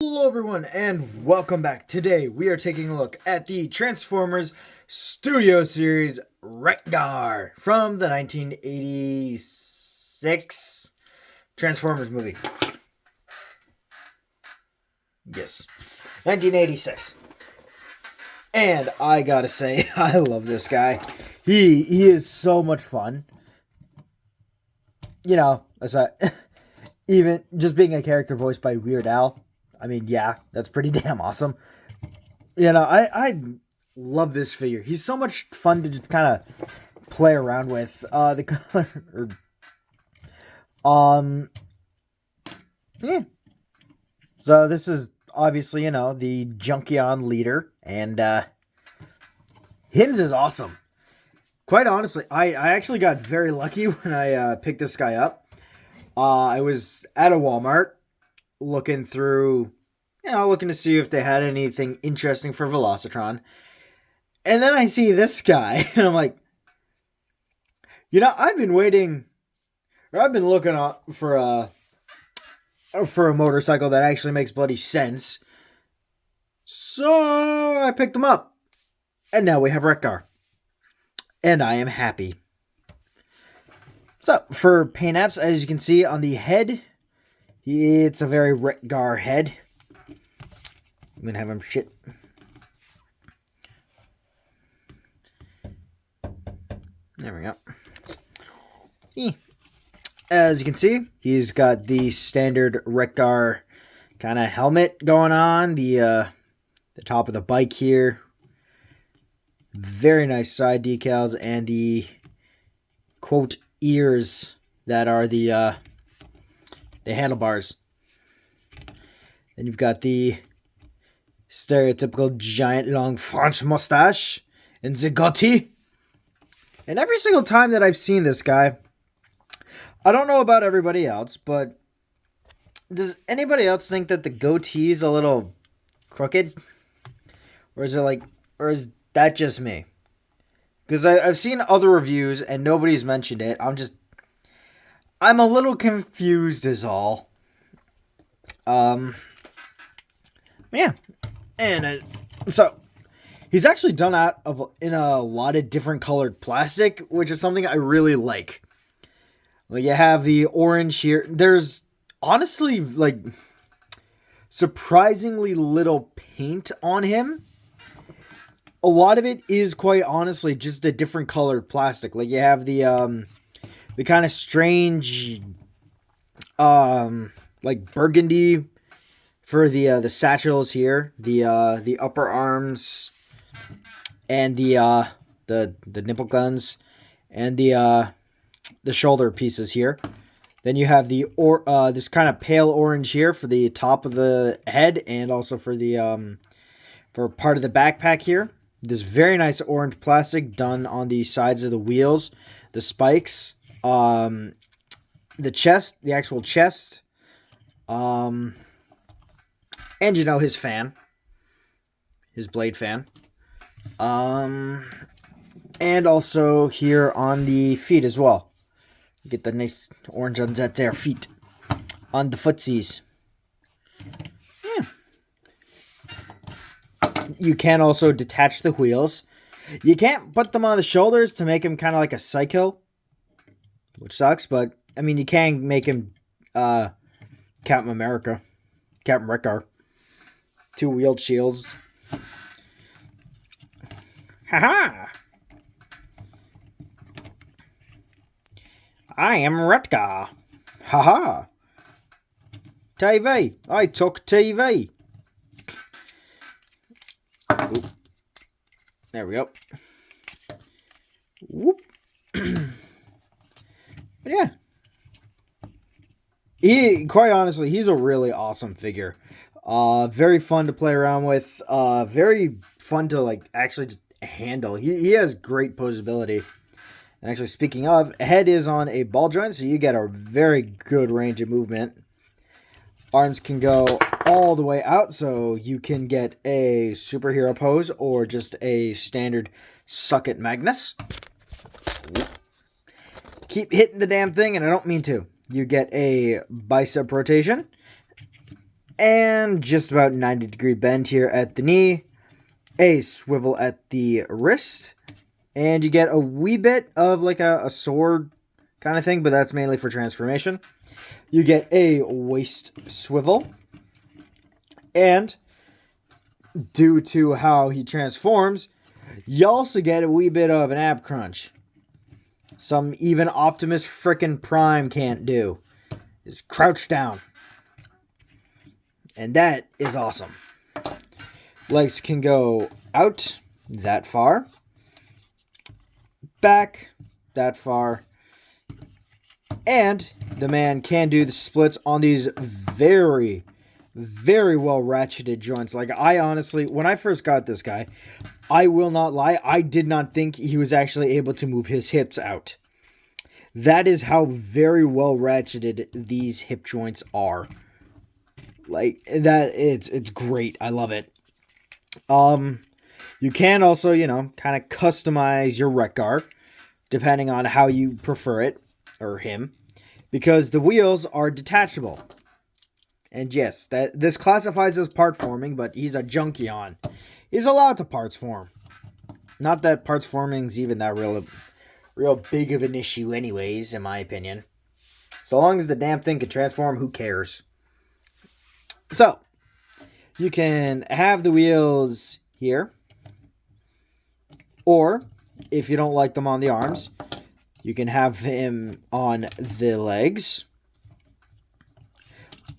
Hello everyone and welcome back. Today we are taking a look at the Transformers Studio Series Wreck Gar from the 1986 Transformers movie. Yes, 1986. And I gotta say, I love this guy. He is so much fun. You know, aside, even just being a character voiced by Weird Al. I mean, yeah, that's pretty damn awesome. I love this figure. He's so much fun to just kind of play around with. The color, yeah. So this is obviously the Junkion leader, and Hims is awesome. Quite honestly, I actually got very lucky when I picked this guy up. I was at a Walmart looking through, looking to see if they had anything interesting for Velocitron. And then I see this guy, and I'm like, I've been waiting, or I've been looking for a motorcycle that actually makes bloody sense. So I picked him up. And now we have Wreck Gar. And I am happy. So, for paint apps, as you can see on the head, it's a very Wreck Gar head. I'm going to have him shit. There we go. See. As you can see, he's got the standard Wreck Gar kind of helmet going on. The top of the bike here. Very nice side decals. And the, quote, ears that are the handlebars. Then you've got the stereotypical giant long French mustache and the goatee. And every single time that I've seen this guy, I don't know about everybody else, but does anybody else think that the goatee is a little crooked? Or is that just me? Because I've seen other reviews and nobody's mentioned it. I'm a little confused is all. Yeah. And so he's actually done out in a lot of different colored plastic, which is something I really like. Like, you have the orange here. There's honestly surprisingly little paint on him. A lot of it is quite honestly just a different colored plastic. Like, you have the kind of strange burgundy for the satchels here, the upper arms, and the nipple guns, and the shoulder pieces here. Then you have this kind of pale orange here for the top of the head, and also for the for part of the backpack here. This very nice orange plastic done on the sides of the wheels, the spikes, the chest, the actual chest, and his fan, his blade fan, and also here on the feet as well. Get the nice orange on that there feet, on the footsies. Yeah. You can also detach the wheels. You can't put them on the shoulders to make him kind of like a psycho, which sucks, but I mean, you can make him Captain America, Captain Wreck Gar. 2 wheeled shields. Haha! I am Wreck Gar. Haha! TV. I took TV. Oop. There we go. Whoop. But yeah. Quite honestly, he's a really awesome figure. Very fun to play around with. Very fun to actually just handle. He has great posability. And actually, speaking of, head is on a ball joint, so you get a very good range of movement. Arms can go all the way out, so you can get a superhero pose or just a standard suck it Magnus. Keep hitting the damn thing, and I don't mean to. You get a bicep rotation. And just about 90-degree bend here at the knee. A swivel at the wrist. And you get a wee bit of like a sword kind of thing, but that's mainly for transformation. You get a waist swivel. And due to how he transforms, you also get a wee bit of an ab crunch. Some even Optimus frickin' Prime can't do. Is crouch down. And that is awesome. Legs can go out that far. Back that far. And the man can do the splits on these very, very well ratcheted joints. Like, I honestly, when I first got this guy, I will not lie, I did not think he was actually able to move his hips out. That is how very well ratcheted these hip joints are. Like, that, it's great. I love it. You can also, kind of customize your Wreck Gar, depending on how you prefer it, or him, because the wheels are detachable. And yes, this classifies as part forming, but he's a Junkion. He's allowed to parts form. Not that parts forming is even that real big of an issue anyways, in my opinion. So long as the damn thing can transform, who cares? So, you can have the wheels here. Or, if you don't like them on the arms, you can have him on the legs.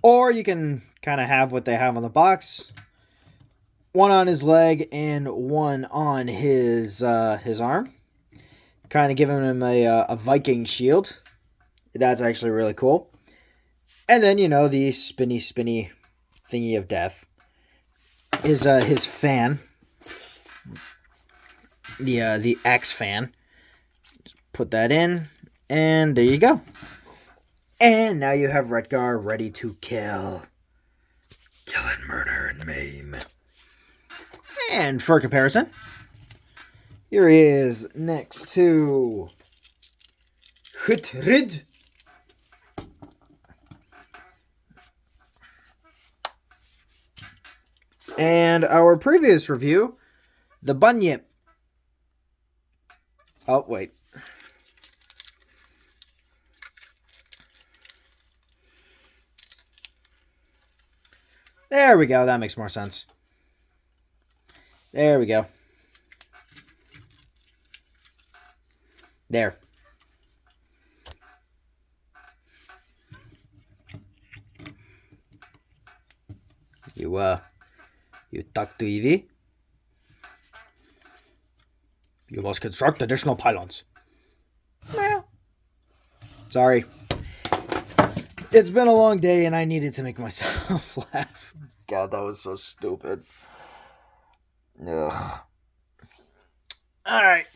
Or you can kind of have what they have on the box. One on his leg and one on his arm. Kind of giving him a Viking shield. That's actually really cool. And then, the spinny thingy of death is his fan. The X fan. Just put that in, and there you go. And now you have Wreck Gar ready to kill. Kill and murder and maim. And for comparison, here he is next to Hutrid. And our previous review, the Bunyip. Oh, wait. There we go. That makes more sense. There we go. There. You talk to Evie? You must construct additional pylons. Well, sorry. It's been a long day and I needed to make myself laugh. God, that was so stupid. Ugh. Alright.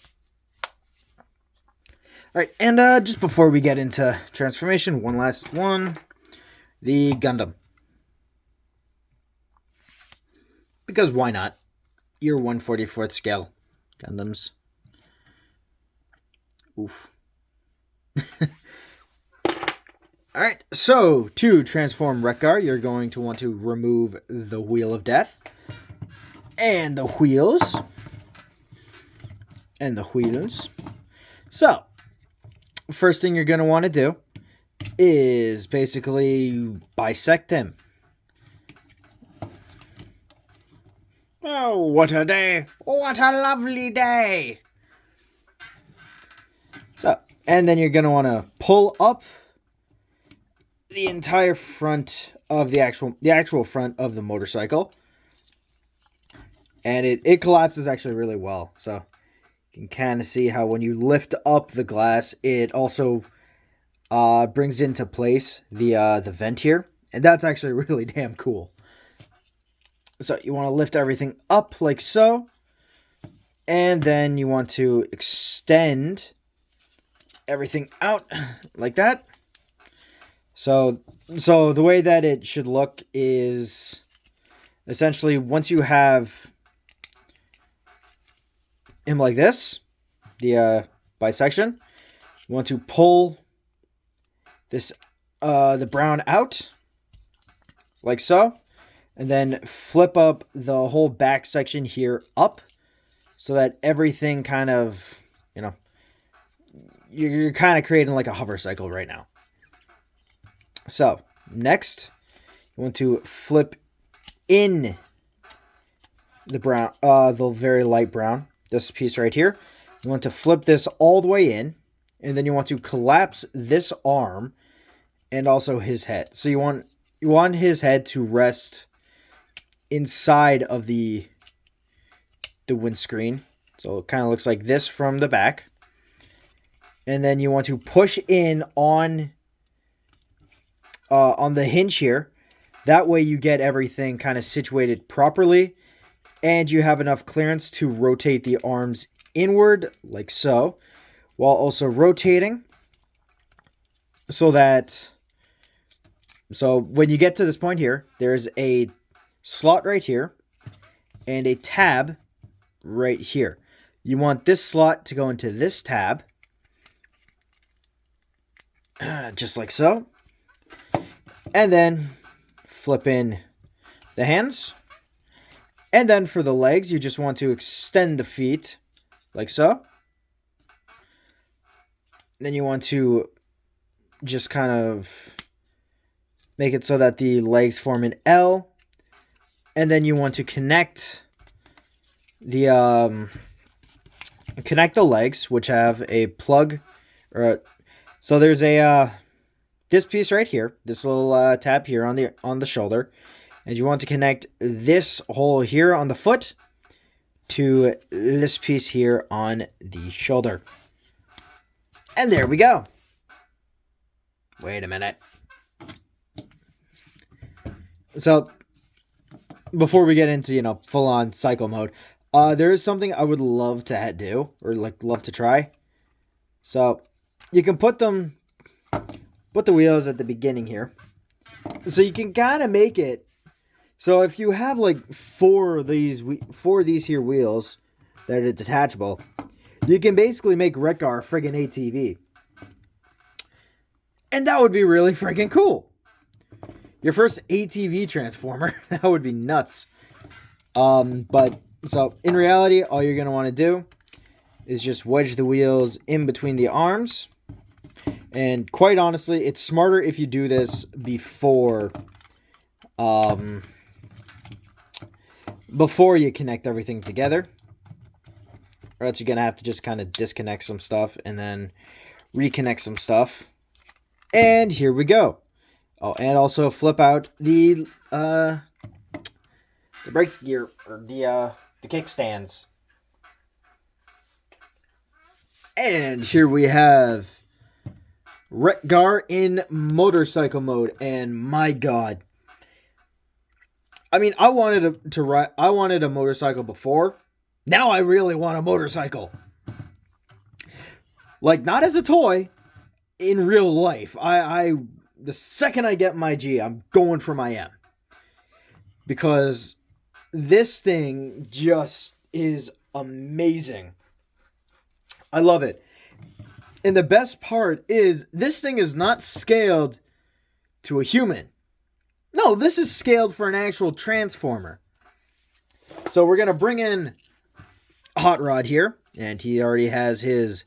Alright, and just before we get into transformation, one last one. The Gundam. Because why not? Your 1/44th scale Gundams. Oof. Alright, so to transform Wreck Gar, you're going to want to remove the Wheel of Death. And the wheels. And the wheels. So, first thing you're going to want to do is basically bisect him. Oh, what a day. What a lovely day. So, and then you're going to want to pull up the entire front of the actual front of the motorcycle. And it collapses actually really well. So, you can kind of see how when you lift up the glass, it also brings into place the vent here. And that's actually really damn cool. So you want to lift everything up like so. And then you want to extend everything out like that. So the way that it should look is essentially once you have him like this, the bisection, you want to pull this the brown out like so. And then flip up the whole back section here up so that everything kind of, you're kind of creating like a hover cycle right now. So next, you want to flip in the brown, the very light brown, this piece right here. You want to flip this all the way in, and then you want to collapse this arm and also his head. So you want his head to rest inside of the windscreen. So it kind of looks like this from the back. And then you want to push in on the hinge here. That way you get everything kind of situated properly, and you have enough clearance to rotate the arms inward like so, while also rotating so when you get to this point here, there's a slot right here and a tab right here. You want this slot to go into this tab, just like so. And then flip in the hands. And then for the legs, you just want to extend the feet like so. Then you want to just kind of make it so that the legs form an L. And then you want to connect the legs, which have a plug. So there's a this piece right here, this little tab here on the shoulder, and you want to connect this hole here on the foot to this piece here on the shoulder. And there we go. Wait a minute. So before we get into, full-on cycle mode, there is something I would love to do, or love to try. So you can put the wheels at the beginning here. So you can kind of make it so if you have four of these here wheels that are detachable, you can basically make Wreck Gar friggin' ATV. And that would be really friggin' cool. Your first ATV transformer. That would be nuts. But so in reality, all you're going to want to do is just wedge the wheels in between the arms. And quite honestly, it's smarter if you do this before you connect everything together. Or else you're going to have to just kind of disconnect some stuff and then reconnect some stuff. And here we go. Oh, and also flip out the brake gear, or the kickstands. And here we have Wreck Gar in motorcycle mode, and my God, I mean, I wanted to ride. I wanted a motorcycle before. Now I really want a motorcycle. Not as a toy, in real life. The second I get my G, I'm going for my M, because this thing just is amazing. I love it. And the best part is, this thing is not scaled to a human. No, this is scaled for an actual transformer. So we're going to bring in Hot Rod here. And he already has his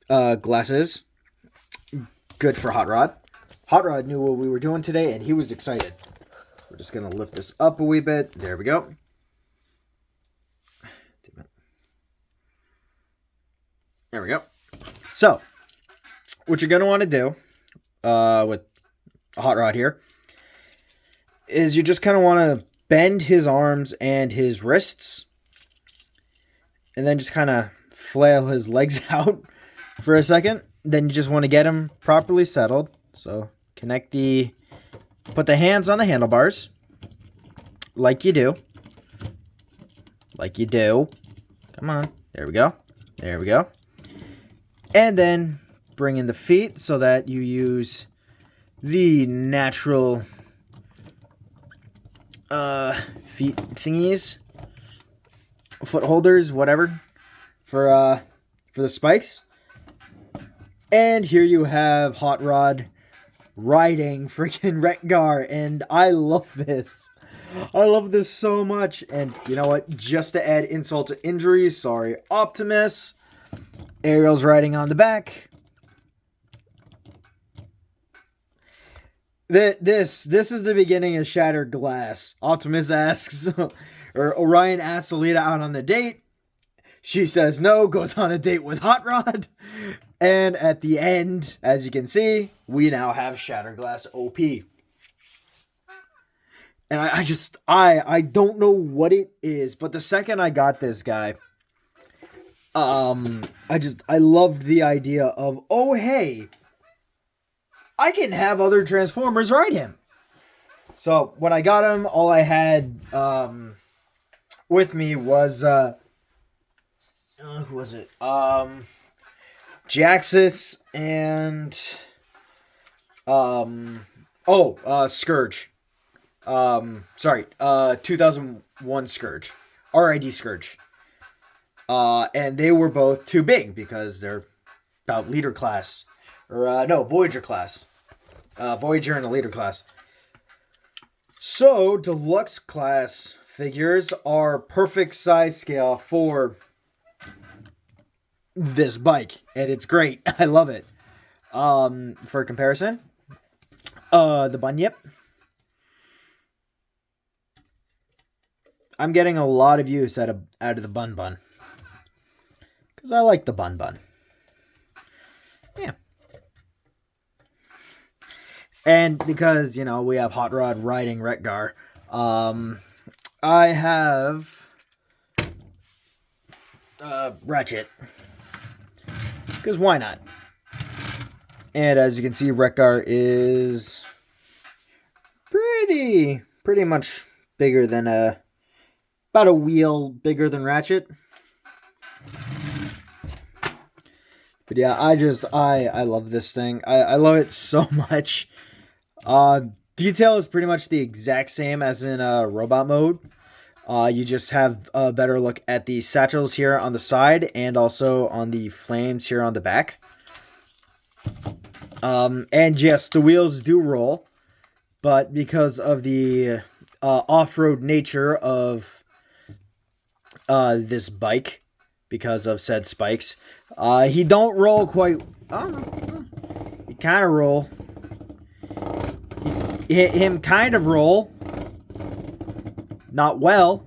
glasses. Good for Hot Rod. Hot Rod knew what we were doing today, and he was excited. We're just going to lift this up a wee bit. There we go. There we go. So, what you're going to want to do with Hot Rod here is you just kind of want to bend his arms and his wrists, and then just kind of flail his legs out for a second. Then you just want to get him properly settled. So put the hands on the handlebars, like you do. Come on. There we go. And then bring in the feet so that you use the natural feet thingies, foot holders, whatever, for the spikes. And here you have Hot Rod riding freaking Wreck Gar, and I love this. I love this so much. And you know what? Just to add insult to injury, sorry, Optimus. Ariel's riding on the back. This is the beginning of Shattered Glass. Optimus asks, or Orion asks Alita out on the date. She says no, goes on a date with Hot Rod. And at the end, as you can see, we now have Shattered Glass OP. And I don't know what it is, but the second I got this guy, I loved the idea of, oh hey, I can have other Transformers ride him. So when I got him, all I had with me was who was it? Jaxus and Scourge. 2001 Scourge. RID Scourge. And they were both too big because they're about leader class. Or, Voyager class. Voyager and a leader class. So, deluxe class figures are perfect size scale for this bike. And it's great. I love it. For comparison, the Bunyip. I'm getting a lot of use out of the Bun Bun. Because I like the Bun Bun. Yeah. And because, we have Hot Rod riding Wreck Gar, I have Ratchet. Because why not? And as you can see, Wreck Gar is pretty much bigger than about a wheel bigger than Ratchet. But yeah, I love this thing. I love it so much. Detail is pretty much the exact same as in robot mode. You just have a better look at the satchels here on the side and also on the flames here on the back. And yes, the wheels do roll, but because of the off-road nature of this bike, because of said spikes, he don't roll quite. He kind of roll. Him kind of roll. Not well.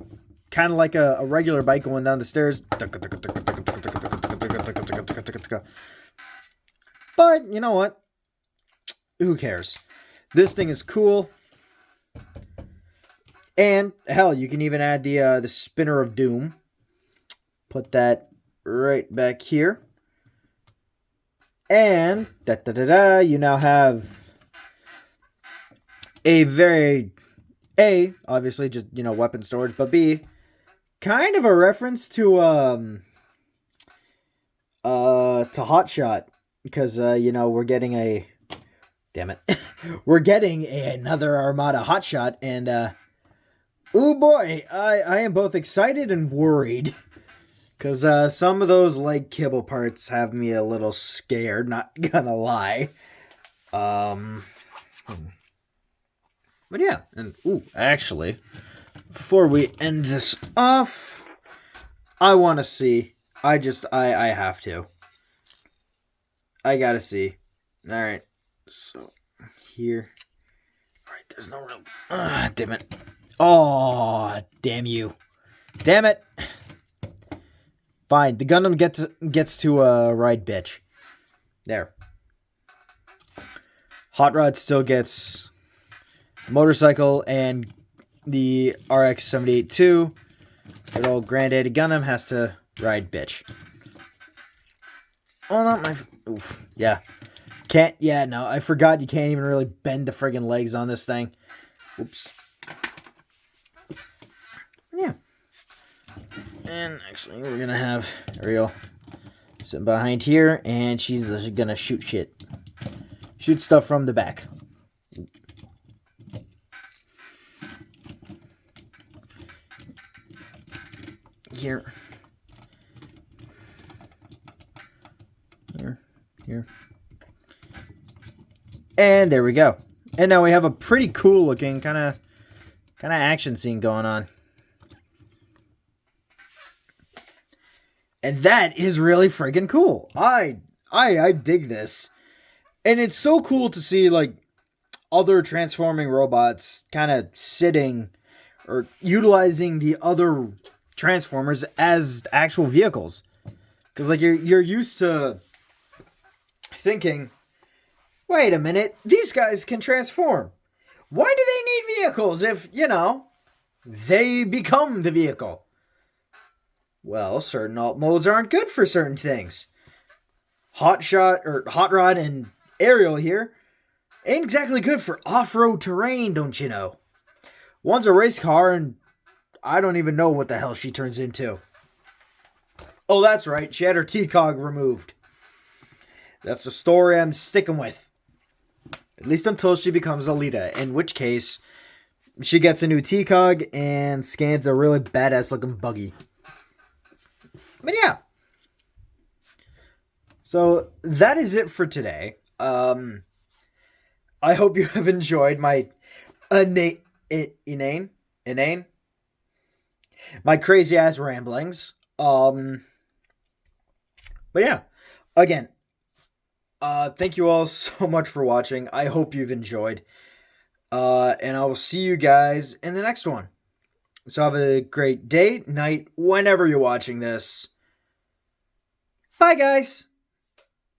Kind of like a regular bike going down the stairs. But you know what? Who cares? This thing is cool. And hell, you can even add the Spinner of Doom. Put that right back here. And you now have a very obviously just weapon storage, but B, kind of a reference to Hot Shot, because we're getting a we're getting another Armada Hot Shot, and oh boy, I am both excited and worried. Because some of those leg kibble parts have me a little scared, not gonna lie. But yeah, and actually, before we end this off, I want to see. I have to. I gotta see. Alright, so here. Alright, there's no real. Damn it. Oh, damn you. Damn it. Fine, the Gundam gets to ride bitch. There. Hot Rod still gets motorcycle, and the RX-78-2, good old Granddaddy Gundam, has to ride bitch. Oh, not my... Oof. Yeah. Can't... Yeah, no, I forgot you can't even really bend the friggin' legs on this thing. Oops. Yeah. And actually, we're gonna have Ariel sitting behind here, and she's gonna shoot shit. Shoot stuff from the back. Here. Here. And there we go. And now we have a pretty cool looking, kind kind of action scene going on. And that is really friggin' cool. I dig this. And it's so cool to see, like, other transforming robots kind of sitting or utilizing the other Transformers as actual vehicles. Because, like, you're used to thinking, wait a minute, these guys can transform. Why do they need vehicles if, they become the vehicle? Well, certain alt modes aren't good for certain things. Hot Rod and Aerial here ain't exactly good for off-road terrain, don't you know? One's a race car, and I don't even know what the hell she turns into. Oh, that's right, she had her T-Cog removed. That's the story I'm sticking with. At least until she becomes Alita, in which case, she gets a new T-Cog and scans a really badass looking buggy. But yeah. So, that is it for today. I hope you have enjoyed my inane? My crazy ass ramblings. But yeah. Again, thank you all so much for watching. I hope you've enjoyed. And I will see you guys in the next one. So have a great day, night, whenever you're watching this. Bye, guys.